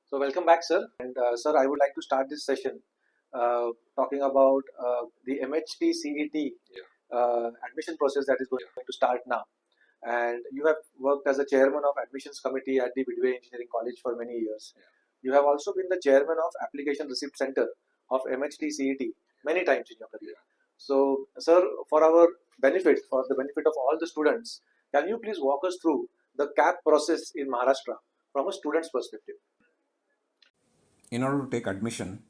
So welcome back, sir. And sir, I would like to start this session talking about the MHT CET admission process that is going to start now. And you have worked as a chairman of admissions committee at the Bidve Engineering College for many years. You have also been the chairman of application receipt center of MHT CET many times in your career. So, sir, for our benefit, for the benefit of all the students, can you please walk us through the CAP process in Maharashtra from a student's perspective? In order to take admission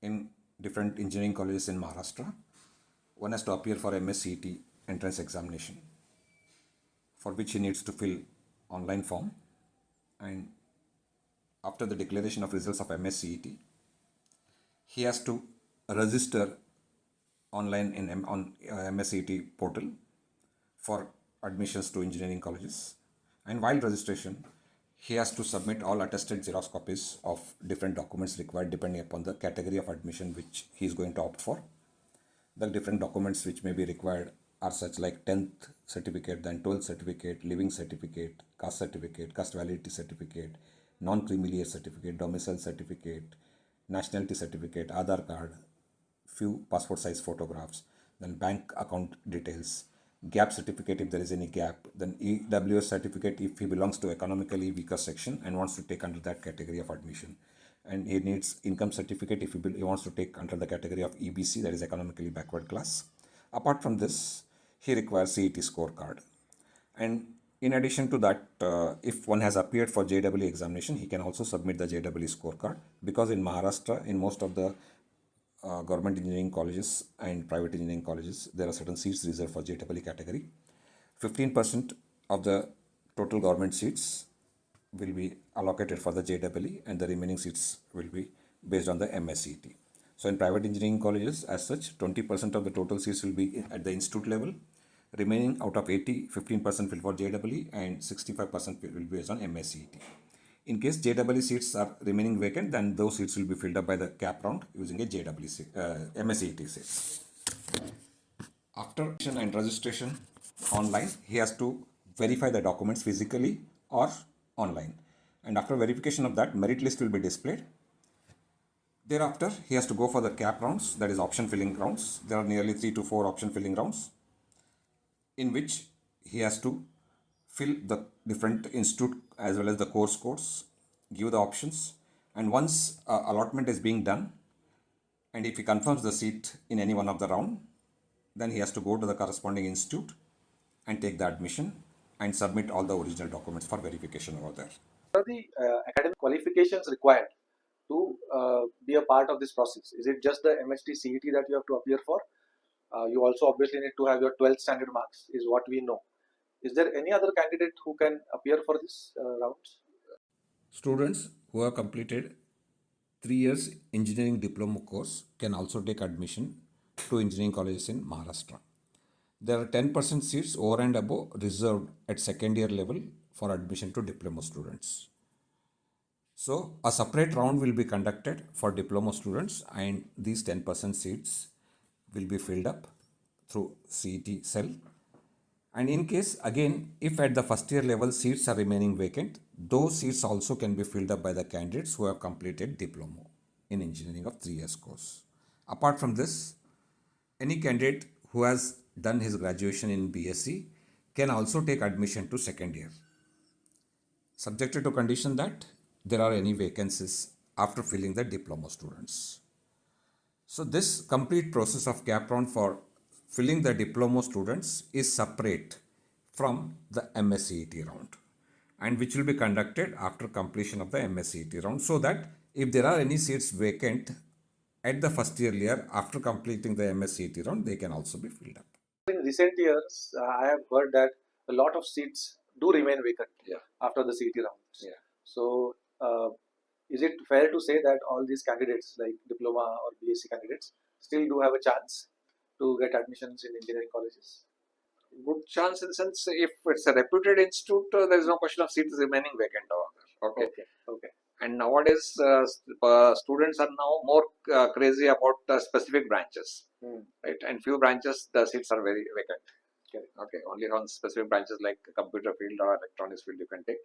in different engineering colleges in Maharashtra, one has to appear for MSCET entrance examination, for which he needs to fill online form, and after the declaration of results of MSCET, he has to register online on MSCET portal for admissions to engineering colleges, and while registration, he has to submit all attested Xerox copies of different documents required depending upon the category of admission which he is going to opt for. The different documents which may be required are such like 10th certificate, then 12th certificate, living certificate, caste validity certificate, non-creamy layer certificate, domicile certificate, nationality certificate, Aadhaar card, few passport size photographs, then bank account details, gap certificate if there is any gap, then EWS certificate if he belongs to economically weaker section and wants to take under that category of admission. And he needs income certificate if he wants to take under the category of EBC, that is economically backward class. Apart from this, he requires CET scorecard. And in addition to that, if one has appeared for JEE examination, he can also submit the JEE scorecard, because in Maharashtra, in most of the government engineering colleges and private engineering colleges, there are certain seats reserved for JEE category. 15% of the total government seats will be allocated for the JEE, and the remaining seats will be based on the MSCET. So in private engineering colleges, as such, 20% of the total seats will be at the institute level. Remaining out of 80, 15% will for JEE and 65% will be based on MSCET. In case JEE seats are remaining vacant, then those seats will be filled up by the CAP round using a MSCET seats. After admission and registration online, he has to verify the documents physically or online. And after verification of that, merit list will be displayed. Thereafter, he has to go for the CAP rounds, that is option filling rounds. There are nearly 3 to 4 option filling rounds, in which he has to fill the different institute as well as the course codes, give the options, and once allotment is being done, and if he confirms the seat in any one of the round, then he has to go to the corresponding institute and take the admission and submit all the original documents for verification over there. What are the academic qualifications required to be a part of this process? Is it just the MHT CET that you have to appear for? You also obviously need to have your 12th standard marks, is what we know. Is there any other candidate who can appear for this rounds? Students who have completed 3 years engineering diploma course can also take admission to engineering colleges in Maharashtra. There are 10% seats over and above reserved at second year level for admission to diploma students. So a separate round will be conducted for diploma students, and these 10% seats will be filled up through CET cell. And in case, again, if at the first year level seats are remaining vacant, those seats also can be filled up by the candidates who have completed diploma in engineering of 3 years course. Apart from this, any candidate who has done his graduation in BSc can also take admission to second year, subjected to condition that there are any vacancies after filling the diploma students. So this complete process of CAP round for filling the diploma students is separate from the MSCET round, and which will be conducted after completion of the MSCET round, so that if there are any seats vacant at the first year after completing the MSCET round, they can also be filled up. In recent years, I have heard that a lot of seats do remain vacant after the CET rounds. So, is it fair to say that all these candidates, like diploma or BSc candidates, still do have a chance to get admissions in engineering colleges? Good chance in the sense, if it's a reputed institute, there is no question of seats remaining vacant over there. Okay. And nowadays, students are now more crazy about specific branches, right? And few branches, the seats are very vacant. Okay, only on specific branches like computer field or electronics field you can take.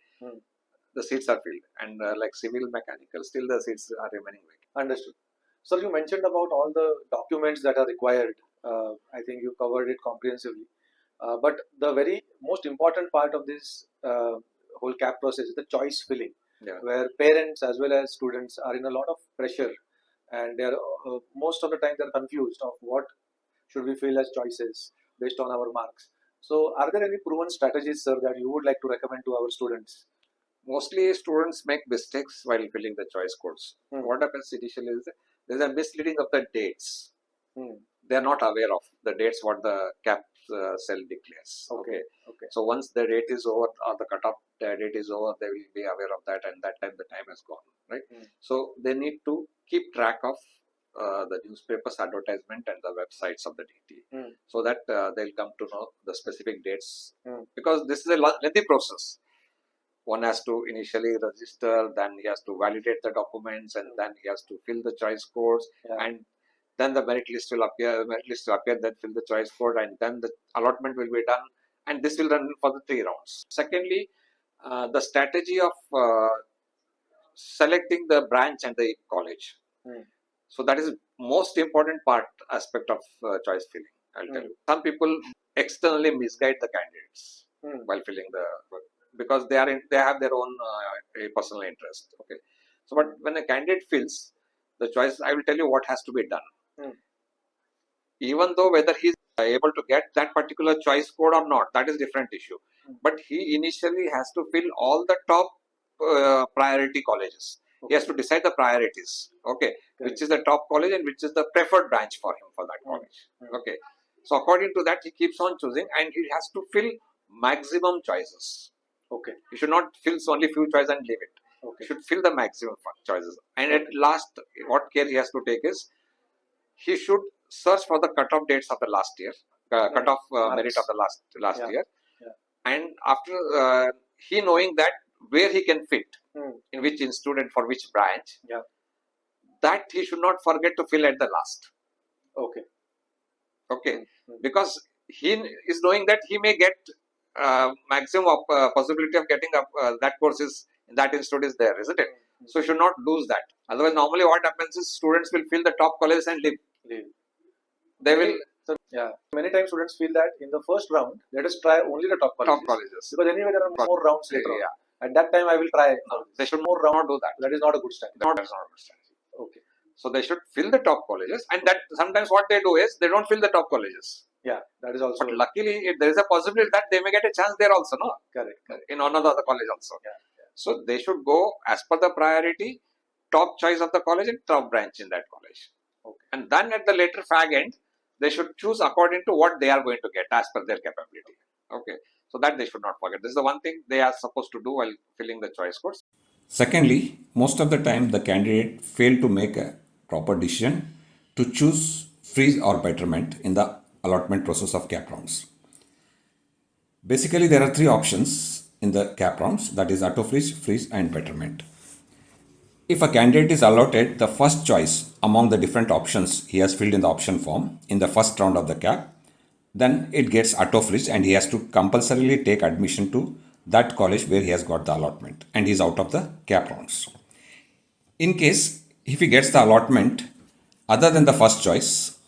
the seats are filled, and like civil, mechanical, still the seats are remaining vacant. Understood. Sir, you mentioned about all the documents that are required. I think you covered it comprehensively. But the very most important part of this whole CAP process is the choice filling, Yeah. where parents as well as students are in a lot of pressure, and they're most of the time they're confused of what should we fill as choices based on our marks. So, are there any proven strategies, sir, that you would like to recommend to our students? Mostly students make mistakes while filling the choice codes. Hmm. What happens initially is there's a misleading of the dates. Hmm. They are not aware of the dates what the CAP cell declares. Okay. So once the date is over or the cutoff date is over, they will be aware of that, and that time the time has gone, right? So they need to keep track of the newspapers advertisement and the websites of the DT, so that they'll come to know the specific dates, because this is a lengthy process. One has to initially register, then he has to validate the documents, and then he has to fill the choice codes, and then the merit list will appear. Then fill the choice code, and then the allotment will be done, and this will run for the 3 rounds. Secondly, the strategy of selecting the branch and the college. So that is most important aspect of choice filling. I'll tell you. Some people externally misguide the candidates while filling the work, because they have their own personal interest. Okay. So, but when a candidate fills the choice, I will tell you what has to be done. Even though whether he's able to get that particular choice code or not, that is different issue. But he initially has to fill all the top priority colleges. He has to decide the priorities. Okay, which is the top college and which is the preferred branch for him for that college. Okay, so according to that, he keeps on choosing, and he has to fill maximum choices. Okay. He should not fill only few choices and leave it. Okay. He should fill the maximum choices. And at last, what care he has to take is he should search for the cutoff dates of the last year, cutoff merit of the last year, and after he knowing that where he can fit, in which institute and for which branch, that he should not forget to fill at the last. Okay, because he is knowing that he may get maximum possibility of getting that course is that institute is there, isn't it? So should not lose that. Otherwise, normally what happens is students will fill the top colleges and leave. They will. So, many times students feel that in the first round, let us try only the top colleges. Because anyway, there are more rounds later on. At that time, I will try. They should not do that. That is not a good strategy. That is not a good strategy. Okay. So they should fill the top colleges, and that sometimes what they do is they don't fill the top colleges. Yeah, that is also. But luckily, there is a possibility that they may get a chance there also, no? Correct. In another college also. So they should go as per the priority, top choice of the college and top branch in that college. Okay. And then at the later fag end, they should choose according to what they are going to get as per their capability. Okay. So that they should not forget. This is the one thing they are supposed to do while filling the choice codes. Secondly, most of the time the candidate failed to make a proper decision to choose freeze or betterment in the allotment process of CAP rounds. Basically, there are 3 options in the CAP rounds, that is auto freeze and betterment. If a candidate is allotted the first choice among the different options he has filled in the option form in the first round of the CAP, then it gets auto freeze and he has to compulsorily take admission to that college where he has got the allotment, and he is out of the CAP rounds. In case if he gets the allotment other than the first choice,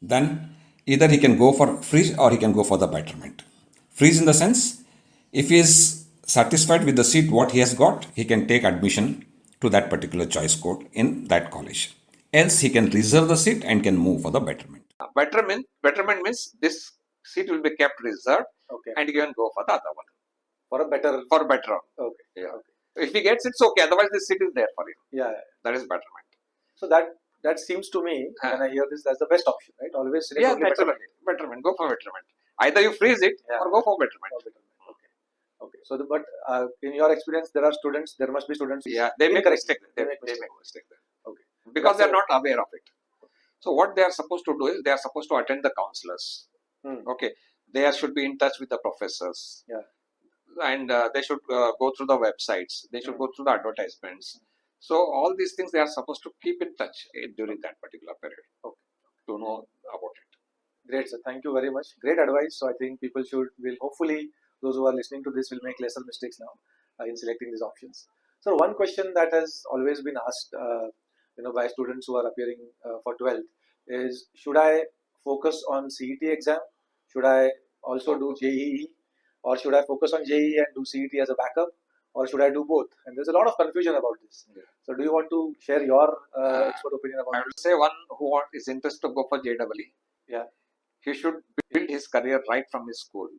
then either he can go for freeze or he can go for the betterment. Freeze in the sense, if he is satisfied with the seat what he has got, he can take admission to that particular choice code in that college. Else he can reserve the seat and can move for the betterment. Betterment means this seat will be kept reserved, and you can go for the other one. For a better. Okay. Yeah. Okay. If he gets it's okay. Otherwise, this seat is there for you. Yeah. That is betterment. So that seems to me, when I hear this, that's the best option, right? Always select only betterment. Go for betterment. Either you freeze it or go for betterment. Okay. So, but in your experience, there must be students. Yeah, they make mistake. They make mistake there. Okay. Because they are not aware of it. So what they are supposed to do is they are supposed to attend the counselors. Okay. They should be in touch with the professors. Yeah. And they should go through the websites. They should go through the advertisements. So all these things they are supposed to keep in touch during that particular period to know about it. Great, sir. Thank you very much. Great advice. So I think people will hopefully, those who are listening to this will make lesser mistakes now. in selecting these options. So one question that has always been asked, by students who are appearing for 12th is, should I focus on CET exam? Should I also do JEE? Or should I focus on JEE and do CET as a backup? Or should I do both? And there's a lot of confusion about this. Yeah. So do you want to share your expert opinion about I would say one who is interested to go for JEE, yeah, he should build his career right from his school.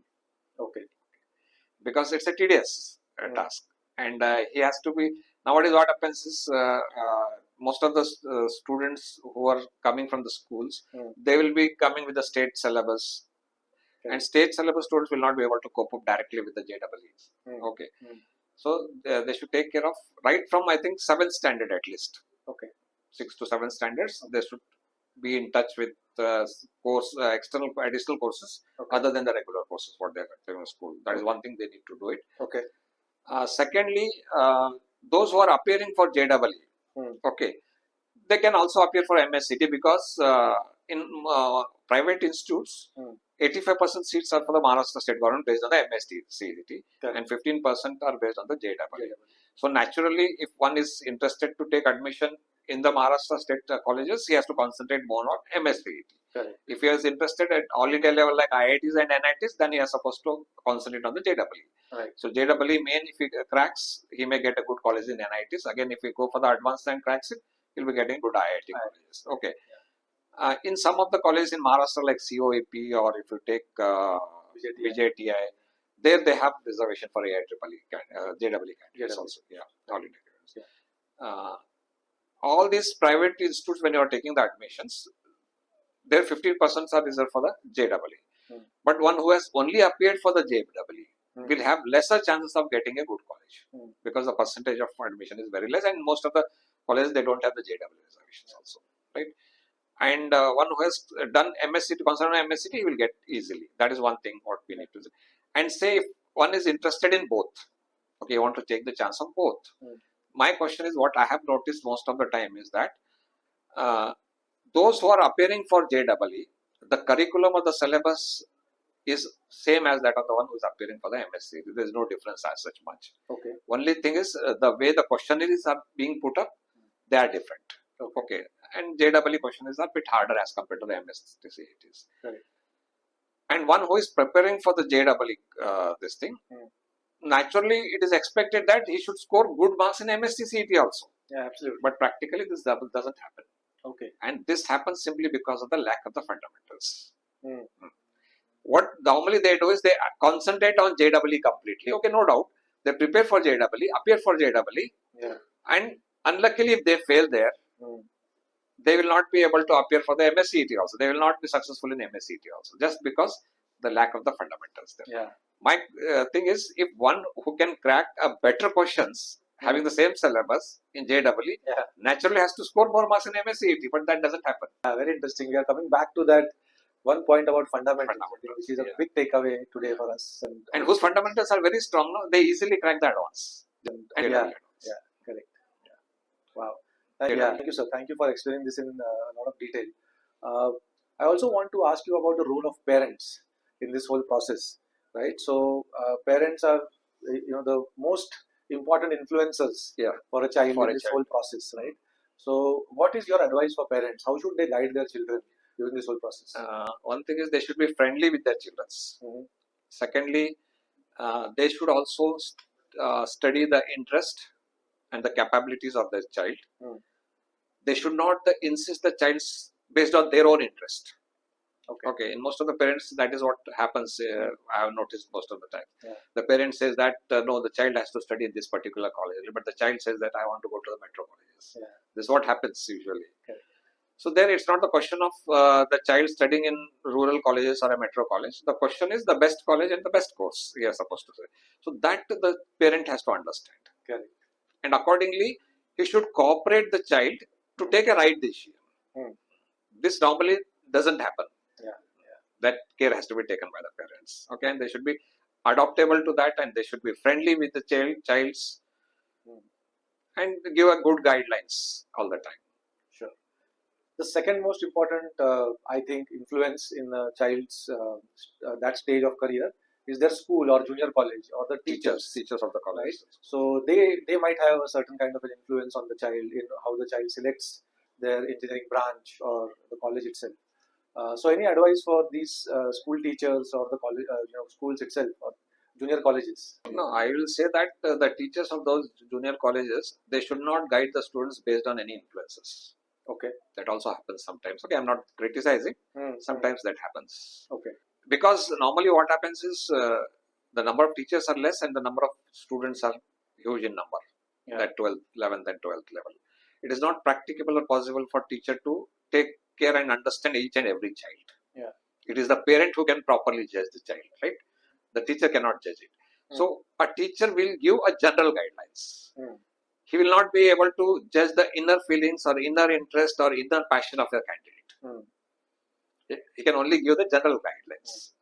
Okay. Because it's a tedious task. And he has to be, nowadays what happens is, most of the students who are coming from the schools, they will be coming with the state syllabus. And state syllabus students will not be able to cope up directly with the JEE. Okay. So they should take care of right from, I think, 7th standard at least. Okay. 6 to 7 standards. They should be in touch with external additional courses other than the regular courses what they are doing in school. That is one thing they need to do it. Okay. Secondly, those who are appearing for JEE, okay, they can also appear for MHCT because in private institutes, 85% seats are for the Maharashtra state government based on the MHT CET, and 15% are based on the JEE. So naturally, if one is interested to take admission in the Maharashtra state colleges, he has to concentrate more on MHCT. If he is interested at all India level like IITs and NITs, then he is supposed to concentrate on the JEE. Right. So JEE main, if he cracks, he may get a good college in NITs. Again, if he go for the advanced and cracks it, he'll be getting good IIT colleges. Okay. In some of the colleges in Maharashtra like COEP, or if you take VJTI, there they have reservation for JEE candidates also. Yeah, all India candidates. All these private institutes, when you are taking the admissions, their 15% are reserved for the JEE. But one who has only appeared for the JEE will have lesser chances of getting a good college because the percentage of admission is very less, and most of the colleges they don't have the JEE reservations also, right? And one who has done MSCT, considered MSCT, he will get easily. That is one thing what we need to do. And say if one is interested in both, okay, you want to take the chance of both. My question is, what I have noticed most of the time is that those who are appearing for JEE, the curriculum or the syllabus is same as that of the one who is appearing for the MSc. There is no difference as such much. Okay. Only thing is the way the questionnaires are being put up, they are different. Okay. And JEE questionnaires are a bit harder as compared to the MSc CETs. Right. And one who is preparing for the JEE this thing, naturally it is expected that he should score good marks in MSc CET also. Yeah, absolutely. But practically this doesn't happen. Okay. And this happens simply because of the lack of the fundamentals. What normally they do is they concentrate on JEE completely. Okay, no doubt. They prepare for JEE, appear for JEE, and unluckily if they fail there, they will not be able to appear for the MSCET also. They will not be successful in MSCET also, just because the lack of the fundamentals there. Yeah. My thing is, if one who can crack a better questions having the same syllabus in JEE, naturally has to score more marks in MSCET, but that doesn't happen. Very interesting. We are coming back to that one point about fundamentals, which is a big takeaway today for us. And whose fundamentals are very strong, no? They easily crack the advance. Correct. Yeah. Wow. Thank you, sir. Thank you for explaining this in a lot of detail. I also want to ask you about the role of parents in this whole process, right? So, parents are, the most important influencers for a child in this whole process, right? So, what is your advice for parents? How should they guide their children during this whole process? One thing is they should be friendly with their children. Secondly, they should also study the interest and the capabilities of their child. They should not insist the child's based on their own interest. Okay. In most of the parents, that is what happens. I have noticed most of the time. The parent says that no, the child has to study in this particular college, but the child says that I want to go to the metro colleges. This is what happens usually. So there, it's not the question of the child studying in rural colleges or a metro college. The question is the best college and the best course he is supposed to say. So that the parent has to understand. And accordingly, he should cooperate the child to take a right decision. This normally doesn't happen. That care has to be taken by the parents. Okay, and they should be adaptable to that, and they should be friendly with the child's and give a good guidelines all the time. Sure. The second most important, I think, influence in a child's that stage of career is their school or junior college or the teachers of the college. right? So they might have a certain kind of an influence on the child in how the child selects their engineering branch or the college itself. So any advice for these school teachers or the college, schools itself or junior colleges? No, I will say that the teachers of those junior colleges, they should not guide the students based on any influences. Okay. That also happens sometimes. Okay, I'm not criticizing. Sometimes that happens. Okay. Because normally what happens is the number of teachers are less and the number of students are huge in number. Yeah. That 12th, 11th and 12th level. It is not practicable or possible for teacher to take care and understand each and every child. Yeah. It is the parent who can properly judge the child, right? The teacher cannot judge it. So a teacher will give a general guidelines. He will not be able to judge the inner feelings or inner interest or inner passion of the candidate. He can only give the general guidelines.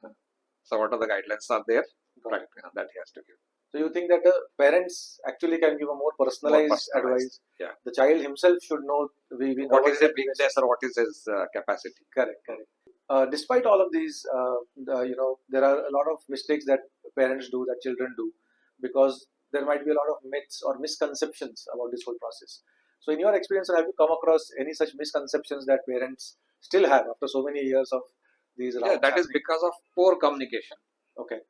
So what are the guidelines are there? Right, that he has to give. So you think that the parents actually can give a more personalized advice? Yeah. The child himself should know what is his weakness or what is his capacity. Correct. Despite all of these, there are a lot of mistakes that parents do, that children do, because there might be a lot of myths or misconceptions about this whole process. So in your experience, have you come across any such misconceptions that parents still have after so many years of these rounds? Yeah, that is because of poor communication. Okay.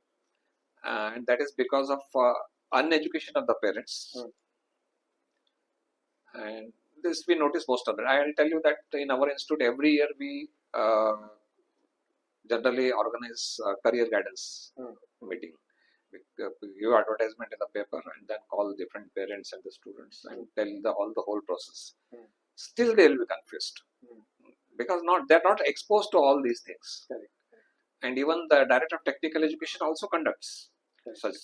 And that is because of uneducation of the parents. And this we notice most of it. I will tell you that in our institute every year we generally organize career guidance meeting. We give advertisement in the paper and then call different parents and the students and tell the whole process. Still they will be confused because they are not exposed to all these things. Correct. And even the director of technical education also conducts such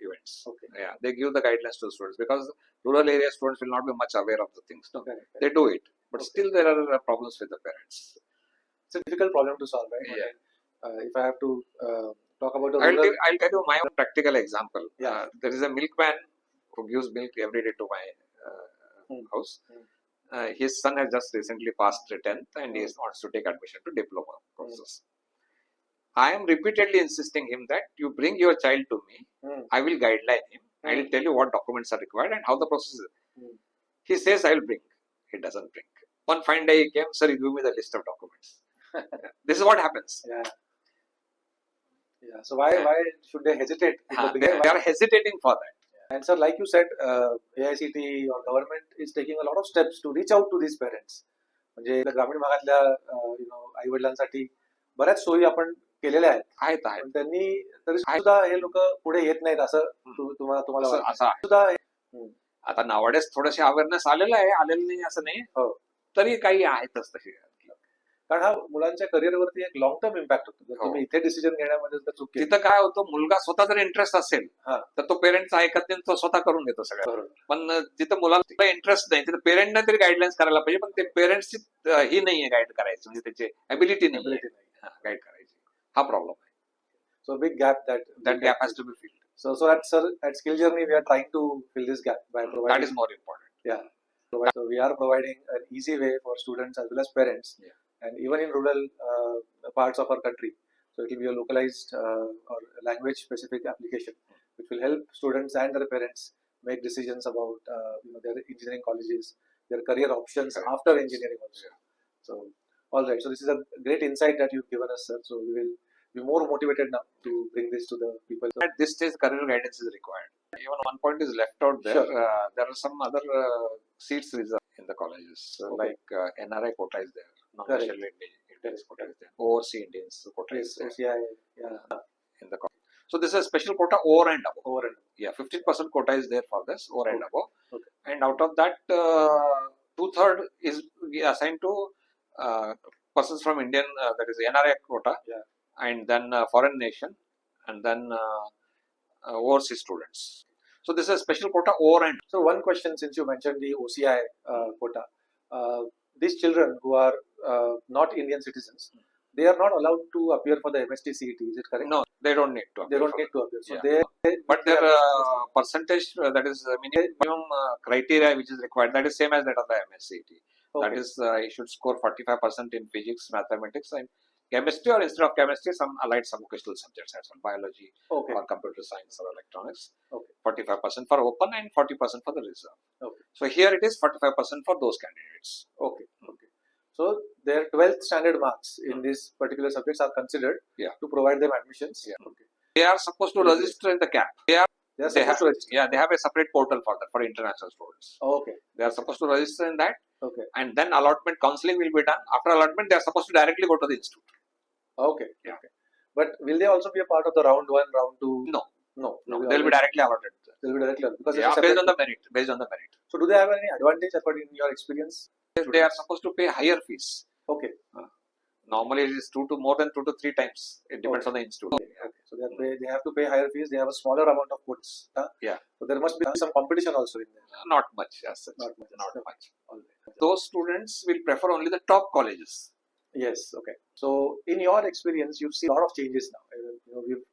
events. Okay. Yeah, they give the guidelines to the students because rural area students will not be much aware of the things. No, Correct. they do it, but still there are problems with the parents. It's a difficult problem to solve, right? Yeah. If I have to talk about the I'll tell you my own practical example. Yeah. There is a milkman who gives milk every day to my house. His son has just recently passed 10th and he wants to take admission to diploma courses. I am repeatedly insisting him that you bring your child to me. I will guideline him. I will tell you what documents are required and how the process is. He says, I will bring. He doesn't bring. One fine day he came, sir, he gave me the list of documents. This is what happens. Yeah. So why should they hesitate? They are hesitating for that. And sir, like you said, AICT or government is taking a lot of steps to reach out to these parents. म्हणजे ग्रामीण भागातल्या आई वडिलांसाठी बऱ्याच सोयी आपण केलेल्या आहेत. पण त्यांनी तरी सुद्धा हे लोक पुढे येत नाहीत असं तुम्हाला सुद्धा आता नावडेच थोडंसे अवेअरनेस आलेलं नाही असं नाही. तरी काही आहेतच तसे. कारण हा मुलांच्या करिअरवरती एक लॉंग टर्म इम्पॅक्ट होतो. जर तुम्ही इथे डिसिजन घेण्यामध्ये जर चूक केली, तिथं काय होतं, मुलगा स्वतः जर इंटरेस्ट असेल तर तो पेरेंट्स ऐकत नाही, तो स्वतः करून घेतो सगळं. पण जिथं मुलाला इंटरेस्ट नाही तिथं पेरेंटने तरी गाईडलाईन्स करायला पाहिजे, पण ते पेरेंट्सची ही नाहीये गाईड करायची, म्हणजे त्याची ॲबिलिटी नाही गाईड करायची. हा प्रॉब्लेम आहे. So big gap that gap has to be filled. So at Skill Journey we are trying to fill this gap by providing. That is more important. Yeah. So we are providing an easy way for students as well as parents, and even in rural parts of our country. So it will be a localized or language specific application, which will help students and their parents make decisions about their engineering colleges, their career options after engineering also. So all right. So this is a great insight that you've given us, sir. So we will be more motivated now to bring this to the people. At this stage, career guidance is required. Even one point is left out there. Sure. There are some other seats reserved in the colleges, like NRI quota is there, non-national Indians quota is there, overseas Indians quota is there. OCI, in the college. So this is a special quota over and above. Yeah, 15% quota is there for this over and above. Okay. And out of that, 2/3 is assigned to persons from Indian, that is NRI quota. Yeah. And then foreign nation, and then overseas students. So this is a special quota over and. So one question, since you mentioned the OCI quota, these children who are not Indian citizens, they are not allowed to appear for the MHT CET. Is it correct? No, they don't need to appear. They don't need to appear. So but their percentage, that is minimum criteria which is required, that is same as that of the MHCET. That is, he should score 45% in physics, mathematics, and chemistry, or instead of chemistry, some allied vocational subjects as well, biology Okay. or computer science or electronics. Okay. 45% for open and 40% for the reserve. Okay. So here it is 45% for those candidates. Okay. Okay. So their 12th standard marks in these particular subjects are considered to provide them admissions. Yeah. Okay. They are supposed to register in the CAP. They are supposed to register. Yeah, they have a separate portal for that, for international students. Okay. They are supposed to register in that. Okay. And then allotment counseling will be done. After allotment, they are supposed to directly go to the institute. Okay. Yeah. Okay. But will they also be a part of the round 1, round 2? No. They'll be directly allotted. They'll be directly allotted because Yeah, based on the merit. Based on the merit. So do they have any advantage according to your experience? They are supposed to pay higher fees. Okay. Normally it is more than 2 to 3 times. It depends on the institute. Okay. So they have to pay higher fees. They have a smaller amount of quotas. Yeah. So there must be some competition also in there. Not much. Yes. Not much. Those students will prefer only the top colleges. Yes. Okay. So in your experience, you've seen a lot of changes now. We've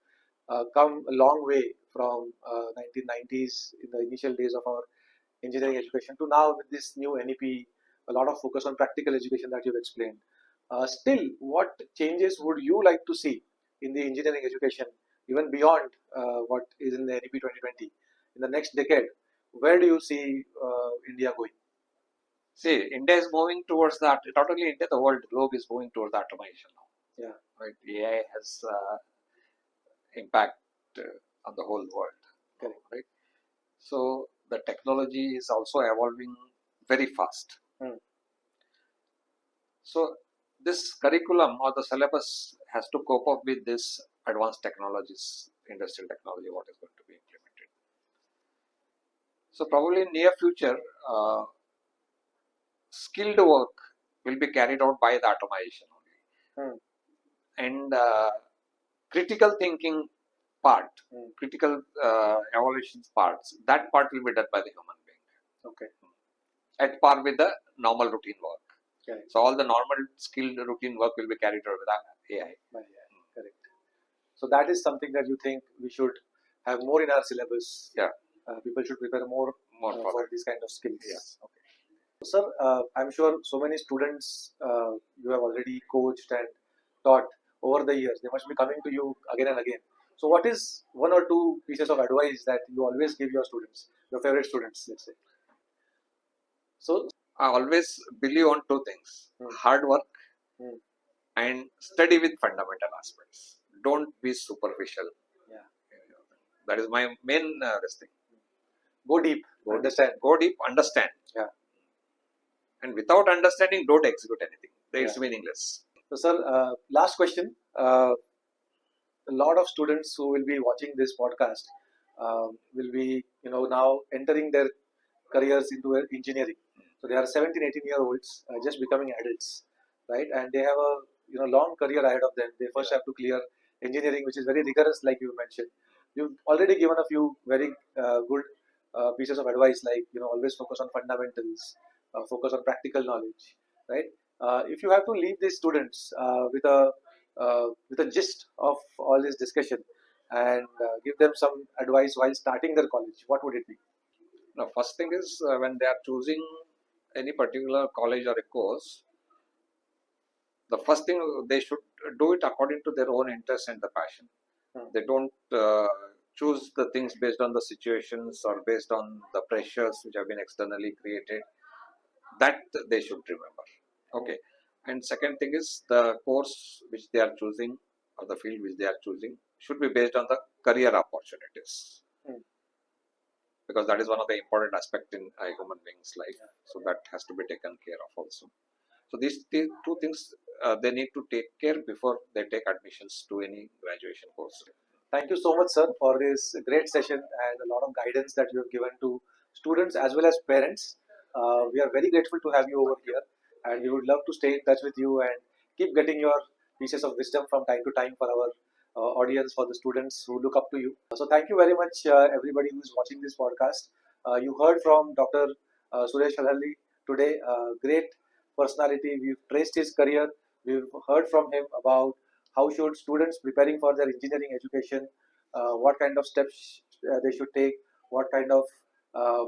come a long way from 1990s in the initial days of our engineering education to now with this new NEP, a lot of focus on practical education that you've explained. Still, what changes would you like to see in the engineering education, even beyond what is in the NEP 2020? In the next decade, where do you see India going? See, India is moving towards that. Not only India, the world globe is moving towards automation now. Yeah. Right. AI has impact on the whole world. Correct. Right. So the technology is also evolving very fast. So this curriculum or the syllabus has to cope up with this advanced technologies, industrial technology, what is going to be implemented. So probably in near future, skilled work will be carried out by the automation only. And critical thinking part, critical evaluations parts, that part will be done by the human being. Okay. At par with the normal routine work. Okay. So all the normal skilled routine work will be carried out with AI. Correct. So that is something that you think we should have more in our syllabus. Yeah. People should prepare more for these kind of skills. Yes. Okay. Sir, I'm sure so many students you have already coached and taught over the years. They must be coming to you again and again. So what is one or two pieces of advice that you always give your students, your favorite students, let's say? So I always believe on two things: hard work and study with fundamental aspects. Don't be superficial. Yeah. That is my main thing. Go deep. Understand. Go deep. Understand. Yeah. And without understanding, don't execute anything. It's meaningless. So, sir, last question. A lot of students who will be watching this podcast will be, now entering their careers into engineering. So they are 17, 18-year-olds just becoming adults, right? And they have a long career ahead of them. They first have to clear engineering, which is very rigorous, like you mentioned. You've already given a few very good pieces of advice, like always focus on fundamentals, focus on practical knowledge, right? If you have to leave these students with a gist of all this discussion and give them some advice while starting their college, what would it be? Now, first thing is when they are choosing any particular college or a course, the first thing they should do it according to their own interest and the passion. They don't choose the things based on the situations or based on the pressures which have been externally created. That they should remember. Okay. And second thing is the course which they are choosing or the field which they are choosing should be based on the career opportunities. Because that is one of the important aspects in a human being's life. So that has to be taken care of also. So these two things they need to take care before they take admissions to any graduation course. Thank you so much, sir, for this great session and a lot of guidance that you have given to students as well as parents. We are very grateful to have you over here, and we would love to stay in touch with you and keep getting your pieces of wisdom from time to time for our audience, for the students who look up to you. So thank you very much, everybody who is watching this podcast. You heard from Dr. Suresh Halhalli today, great personality. We've traced his career. We've heard from him about how should students preparing for their engineering education, what kind of steps they should take, what kind of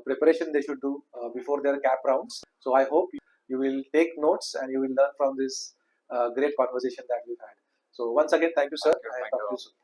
preparation they should do before their CAP rounds. So I hope you will take notes and you will learn from this great conversation that we've had. So once again, thank you, sir. Thank you. And talk to you soon.